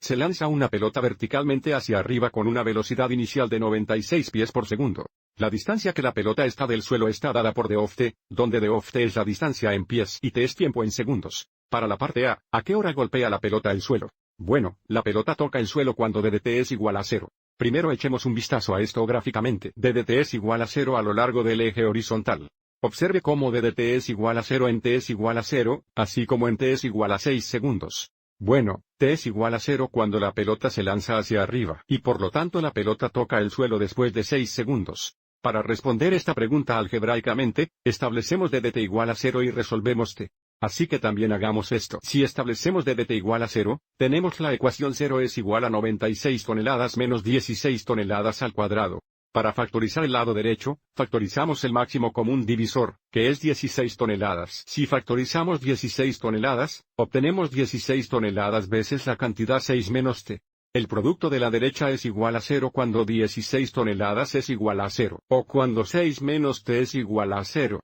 Se lanza una pelota verticalmente hacia arriba con una velocidad inicial de 96 pies por segundo. La distancia que la pelota está del suelo está dada por d of t, donde d of t es la distancia en pies y t es tiempo en segundos. Para la parte ¿a qué hora golpea la pelota el suelo? Bueno, la pelota toca el suelo cuando d de t es igual a 0. Primero echemos un vistazo a esto gráficamente. d de t es igual a 0 a lo largo del eje horizontal. Observe cómo d de t es igual a 0 en t es igual a 0, así como en t es igual a 6 segundos. Bueno, t es igual a 0 cuando la pelota se lanza hacia arriba, y por lo tanto la pelota toca el suelo después de 6 segundos. Para responder esta pregunta algebraicamente, establecemos d de t igual a 0 y resolvemos t. Así que también hagamos esto. Si establecemos d de t igual a 0, tenemos la ecuación 0 es igual a 96 toneladas menos 16 toneladas al cuadrado. Para factorizar el lado derecho, factorizamos el máximo común divisor, que es 16 toneladas. Si factorizamos 16 toneladas, obtenemos 16 toneladas veces la cantidad 6 menos t. El producto de la derecha es igual a 0 cuando 16 toneladas es igual a 0, o cuando 6 menos t es igual a 0.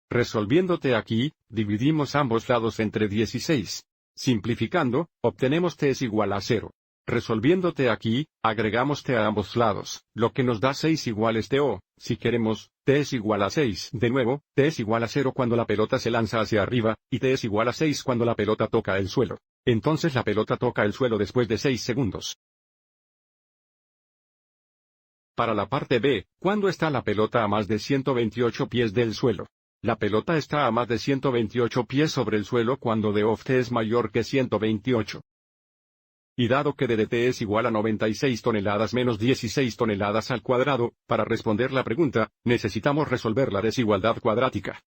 Resolviéndote aquí, dividimos ambos lados entre 16. Simplificando, obtenemos t es igual a 0. Resolviéndote aquí, agregamos t a ambos lados, lo que nos da 6 iguales t o, si queremos, t es igual a 6. De nuevo, t es igual a 0 cuando la pelota se lanza hacia arriba, y t es igual a 6 cuando la pelota toca el suelo. Entonces la pelota toca el suelo después de 6 segundos. Para la parte B, ¿cuándo está la pelota a más de 128 pies del suelo? La pelota está a más de 128 pies sobre el suelo cuando d of t es mayor que 128. Y dado que d de t es igual a 96 toneladas menos 16 toneladas al cuadrado, para responder la pregunta, necesitamos resolver la desigualdad cuadrática.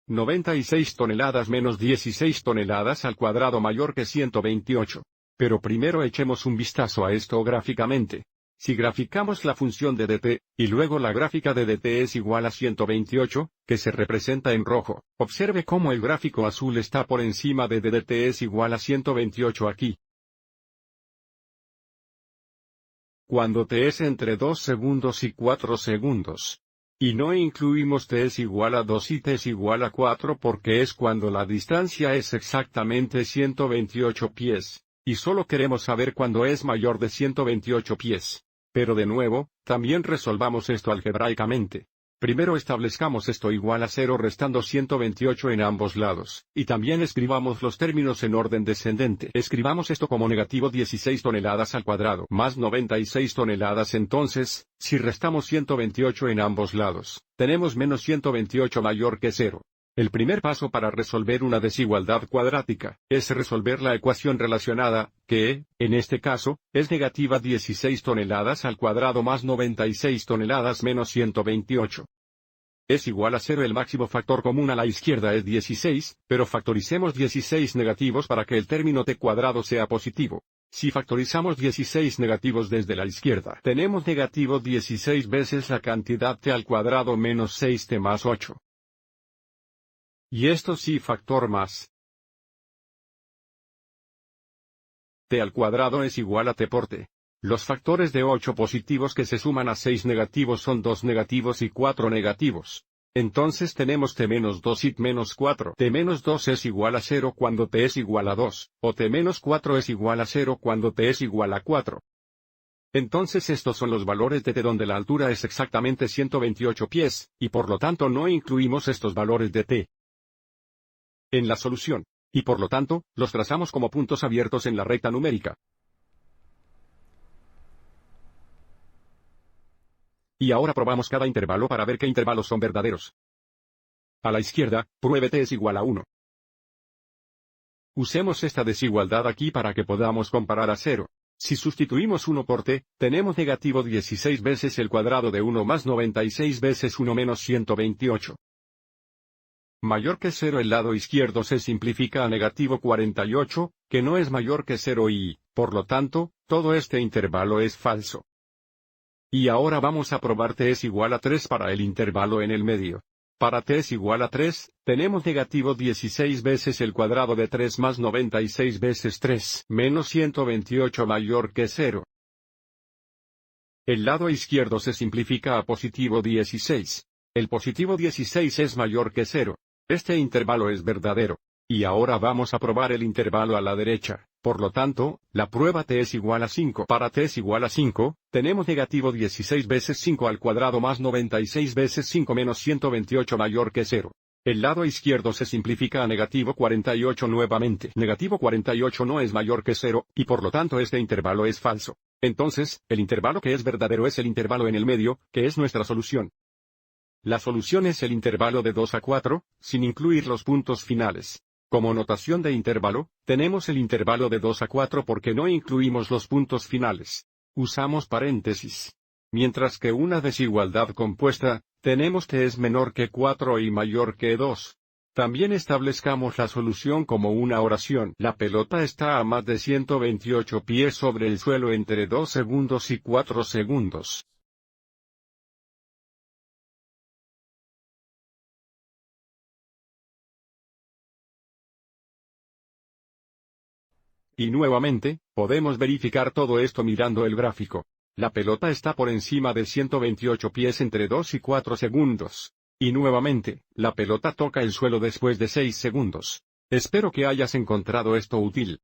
96 toneladas menos 16 toneladas al cuadrado mayor que 128. Pero primero echemos un vistazo a esto gráficamente. Si graficamos la función de dt, y luego la gráfica de dt es igual a 128, que se representa en rojo, observe cómo el gráfico azul está por encima de dt es igual a 128 aquí. Cuando t es entre 2 segundos y 4 segundos. Y no incluimos t es igual a 2 y t es igual a 4 porque es cuando la distancia es exactamente 128 pies, y solo queremos saber cuándo es mayor de 128 pies. Pero de nuevo, también resolvamos esto algebraicamente. Primero establezcamos esto igual a 0 restando 128 en ambos lados, y también escribamos los términos en orden descendente. Escribamos esto como negativo 16 toneladas al cuadrado más 96 toneladas. Entonces, si restamos 128 en ambos lados, tenemos menos 128 mayor que 0. El primer paso para resolver una desigualdad cuadrática es resolver la ecuación relacionada, que, en este caso, es negativa 16 toneladas al cuadrado más 96 toneladas menos 128. Es igual a 0. El máximo factor común a la izquierda es 16, pero factoricemos 16 negativos para que el término t cuadrado sea positivo. Si factorizamos 16 negativos desde la izquierda, tenemos negativo 16 veces la cantidad t al cuadrado menos 6t más 8. Y esto sí factor más. T al cuadrado es igual a t por t. Los factores de 8 positivos que se suman a 6 negativos son 2 negativos y 4 negativos. Entonces tenemos t menos 2 y t menos 4. T menos 2 es igual a 0 cuando t es igual a 2, o t menos 4 es igual a 0 cuando t es igual a 4. Entonces estos son los valores de t donde la altura es exactamente 128 pies, y por lo tanto no incluimos estos valores de t en la solución, y por lo tanto, los trazamos como puntos abiertos en la recta numérica. Y ahora probamos cada intervalo para ver qué intervalos son verdaderos. A la izquierda, pruebe t es igual a 1. Usemos esta desigualdad aquí para que podamos comparar a 0. Si sustituimos 1 por t, tenemos negativo 16 veces el cuadrado de 1 más 96 veces 1 menos 128. Mayor que 0 el lado izquierdo se simplifica a negativo 48, que no es mayor que 0 y, por lo tanto, todo este intervalo es falso. Y ahora vamos a probar t es igual a 3 para el intervalo en el medio. Para t es igual a 3, tenemos negativo 16 veces el cuadrado de 3 más 96 veces 3 menos 128 mayor que 0. El lado izquierdo se simplifica a positivo 16. El positivo 16 es mayor que 0. Este intervalo es verdadero. Y ahora vamos a probar el intervalo a la derecha. Por lo tanto, la prueba t es igual a 5. Para t es igual a 5, tenemos negativo 16 veces 5 al cuadrado más 96 veces 5 menos 128 mayor que 0. El lado izquierdo se simplifica a negativo 48 nuevamente. Negativo 48 no es mayor que 0, y por lo tanto este intervalo es falso. Entonces, el intervalo que es verdadero es el intervalo en el medio, que es nuestra solución. La solución es el intervalo de 2 a 4, sin incluir los puntos finales. Como notación de intervalo, tenemos el intervalo de 2 a 4 porque no incluimos los puntos finales. Usamos paréntesis. Mientras que una desigualdad compuesta, tenemos t es menor que 4 y mayor que 2. También establezcamos la solución como una oración. La pelota está a más de 128 pies sobre el suelo entre 2 segundos y 4 segundos. Y nuevamente, podemos verificar todo esto mirando el gráfico. La pelota está por encima de 128 pies entre 2 y 4 segundos. Y nuevamente, la pelota toca el suelo después de 6 segundos. Espero que hayas encontrado esto útil.